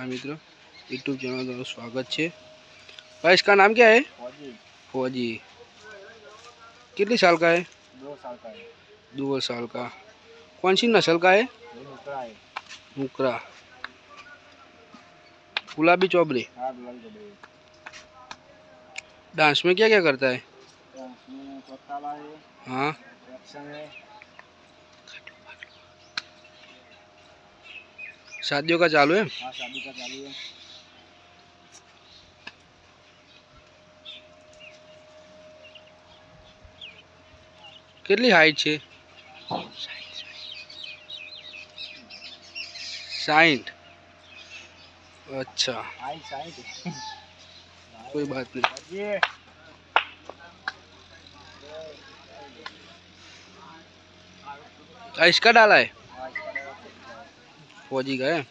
हाँ मित्रों, YouTube channel में स्वागत है। भाई इसका नाम क्या है? फौजी। फौजी। कितनी साल का है? 2 साल का है। 2 साल का। कौन सी नस्ल का है? ये नुकरा है। नुकरा। गुलाबी चौबरी। हाँ, गुलाबी चौबरी। डांस में क्या क्या करता है? डांस में कोताला है। हाँ। एक्शन है। शादियों का चालू है? हाँ, शादी का चालू है। कितनी हाइट है? 60। अच्छा, आई साइड। कोई बात नहीं। ये इसका डाला है? आज का फौजी का है।